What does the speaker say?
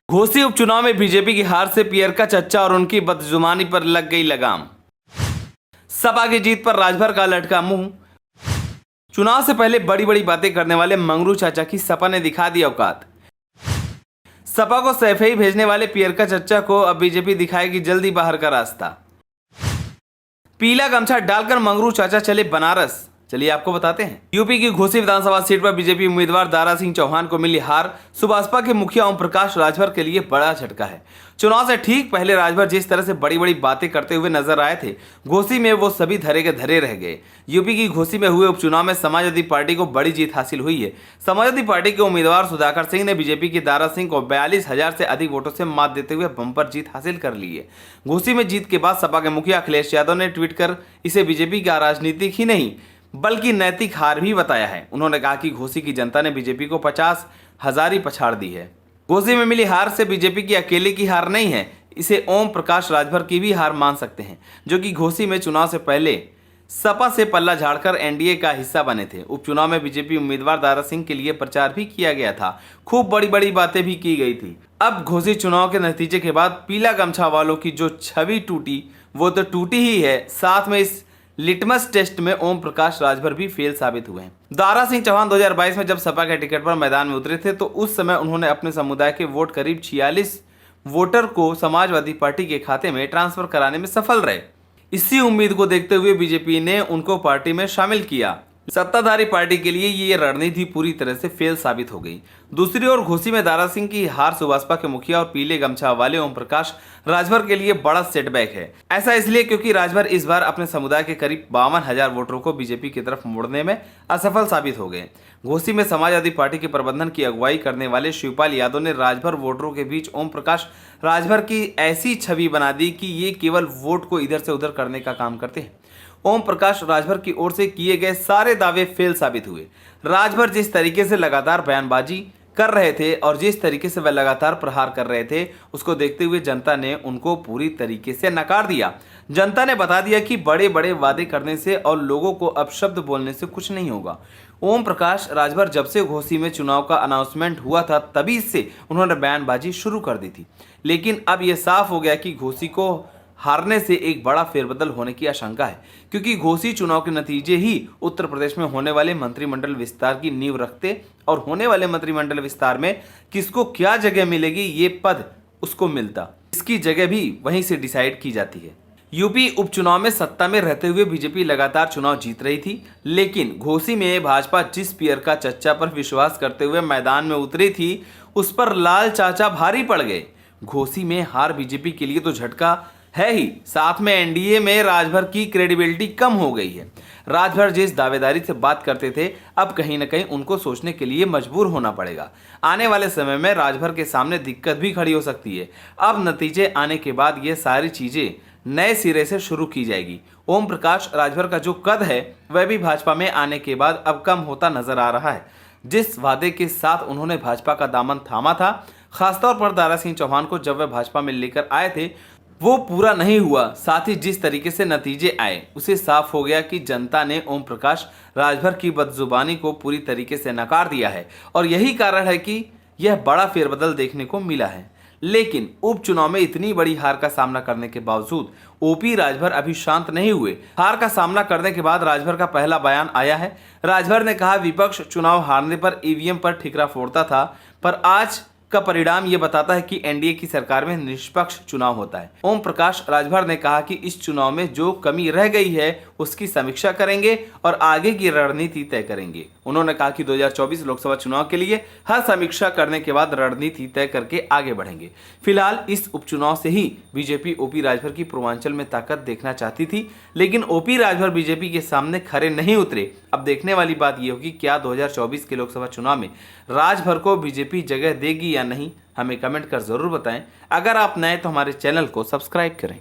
घोसी उपचुनाव में बीजेपी की हार से पियरका चच्चा और उनकी बदजुबानी पर लग गई लगाम। सपा की जीत पर राजभर का लटका मुंह। चुनाव से पहले बड़ी बड़ी बातें करने वाले मंगरू चाचा की सपा ने दिखा दी औकात। सपा को सैफई भेजने वाले पियरका चच्चा को अब बीजेपी दिखाएगी जल्दी बाहर का रास्ता। पीला गमछा डालकर मंगरू चाचा चले बनारस। चलिए आपको बताते हैं। यूपी की घोसी विधानसभा सीट पर बीजेपी उम्मीदवार दारा सिंह चौहान को मिली हार सुभाषपा के मुखिया ओम प्रकाश राजभर के लिए बड़ा झटका है। चुनाव से ठीक पहले राजभर जिस तरह से बड़ी बड़ी बातें करते हुए नजर आए थे, घोसी में वो सभी धरे के धरे रह गए। यूपी की घोसी में हुए उपचुनाव में समाजवादी पार्टी को बड़ी जीत हासिल हुई है। समाजवादी पार्टी के उम्मीदवार सुधाकर सिंह ने बीजेपी की दारा सिंह को 42,000 से अधिक वोटों से मात देते हुए बम्पर जीत हासिल कर ली है। घोसी में जीत के बाद सपा के मुखिया अखिलेश यादव ने ट्वीट कर इसे बीजेपी का राजनीतिक ही नहीं बल्कि नैतिक हार भी बताया है। उन्होंने कहा कि घोसी की जनता ने बीजेपी को 50,000 ही पछाड़ दी है। घोसी में मिली हार से बीजेपी की अकेले की हार नहीं है, इसे ओम प्रकाश राजभर की भी हार मान सकते हैं, जो कि घोसी में चुनाव से पहले सपा से पल्ला झाड़कर एनडीए का हिस्सा बने थे। उपचुनाव में बीजेपी उम्मीदवार दारा सिंह के लिए प्रचार भी किया गया था, खूब बड़ी बड़ी बातें भी की गई थी। अब घोसी चुनाव के नतीजे के बाद पीला गमछा वालों की जो छवि टूटी वो तो टूटी ही है, साथ में इस लिटमस टेस्ट में ओम प्रकाश राजभर भी फेल साबित हुए हैं। दारा सिंह चौहान 2022 में जब सपा के टिकट पर मैदान में उतरे थे तो उस समय उन्होंने अपने समुदाय के वोट करीब 46 वोटर को समाजवादी पार्टी के खाते में ट्रांसफर कराने में सफल रहे। इसी उम्मीद को देखते हुए बीजेपी ने उनको पार्टी में शामिल किया। सत्ताधारी पार्टी के लिए ये रणनीति पूरी तरह से फेल साबित हो गई। दूसरी ओर घोसी में दारा सिंह की हार सुभाषपा के मुखिया और पीले गमछा वाले ओम प्रकाश राजभर के लिए बड़ा सेटबैक है। ऐसा इसलिए क्योंकि राजभर इस बार अपने समुदाय के करीब 52,000 वोटरों को बीजेपी की तरफ मोड़ने में असफल साबित हो गए। घोसी में समाजवादी पार्टी के प्रबंधन की अगुवाई करने वाले शिवपाल यादव ने राजभर वोटरों के बीच ओम प्रकाश राजभर की ऐसी छवि बना दी कि ये केवल वोट को इधर से उधर करने का काम करते हैं। ओम प्रकाश राजभर की ओर से किए गए सारे दावे फेल साबित हुए। राजभर जिस तरीके से लगातार बयानबाजी कर रहे थे और जिस तरीके से वह लगातार प्रहार कर रहे थे, उसको देखते हुए जनता ने उनको पूरी तरीके से नकार दिया। जनता ने बता दिया कि बड़े बड़े वादे करने से और लोगों को अपशब्द बोलने से कुछ नहीं होगा। ओम प्रकाश राजभर जब से घोसी में चुनाव का अनाउंसमेंट हुआ था तभी से उन्होंने बयानबाजी शुरू कर दी थी, लेकिन अब यह साफ हो गया कि घोसी को हारने से एक बड़ा फेरबदल होने की आशंका है, क्योंकि घोसी चुनाव के नतीजे ही उत्तर प्रदेश में होने वाले मंत्रिमंडल विस्तार की नींव रखते और होने वाले मंत्रिमंडल विस्तार में किसको क्या जगह मिलेगी, ये पद उसको मिलता, इसकी जगह भी वहीं से डिसाइड की जाती है। यूपी उपचुनाव में सत्ता में रहते हुए बीजेपी लगातार चुनाव जीत रही थी, लेकिन घोसी में भाजपा जिस पियरका चच्चा पर विश्वास करते हुए मैदान में उतरी थी उस पर लाल चाचा भारी पड़ गए। घोसी में हार बीजेपी के लिए तो झटका है ही, साथ में एनडीए में राजभर की क्रेडिबिलिटी कम हो गई है। राजभर जिस दावेदारी से बात करते थे, अब कहीं न कहीं उनको सोचने के लिए मजबूर होना पड़ेगा। आने वाले समय में राजभर के सामने दिक्कत भी खड़ी हो सकती है। अब नतीजे आने के बाद ये सारी चीजें नए सिरे से शुरू की जाएगी। ओम प्रकाश राजभर का जो कद है वह भी भाजपा में आने के बाद अब कम होता नजर आ रहा है। जिस वादे के साथ उन्होंने भाजपा का दामन थामा था, खासतौर पर दारा सिंह चौहान को जब वह भाजपा में लेकर आए थे, वो पूरा नहीं हुआ। साथ ही जिस तरीके से नतीजे आए उसे साफ हो गया कि जनता ने ओम प्रकाश राजभर की बदजुबानी को पूरी तरीके से नकार दिया है और यही कारण है कि यह बड़ा फेरबदल देखने को मिला है। लेकिन उपचुनाव में इतनी बड़ी हार का सामना करने के बावजूद ओपी राजभर अभी शांत नहीं हुए। हार का सामना करने के बाद राजभर का पहला बयान आया है। राजभर ने कहा, विपक्ष चुनाव हारने पर ईवीएम पर ठिकरा फोड़ता था, पर आज का परिणाम ये बताता है कि एनडीए की सरकार में निष्पक्ष चुनाव होता है। ओम प्रकाश राजभर ने कहा कि इस चुनाव में जो कमी रह गई है उसकी समीक्षा करेंगे और आगे की रणनीति तय करेंगे। उन्होंने कहा कि 2024 लोकसभा चुनाव के लिए हर समीक्षा करने के बाद रणनीति तय करके आगे बढ़ेंगे। फिलहाल इस उपचुनाव से ही बीजेपी ओपी राजभर की पूर्वांचल में ताकत देखना चाहती थी, लेकिन ओपी राजभर बीजेपी के सामने खरे नहीं उतरे। अब देखने वाली बात यह होगी क्या 2024 के लोकसभा चुनाव में राजभर को बीजेपी जगह देगी या नहीं, हमें कमेंट कर जरूर बताएं। अगर आप नए तो हमारे चैनल को सब्सक्राइब करें।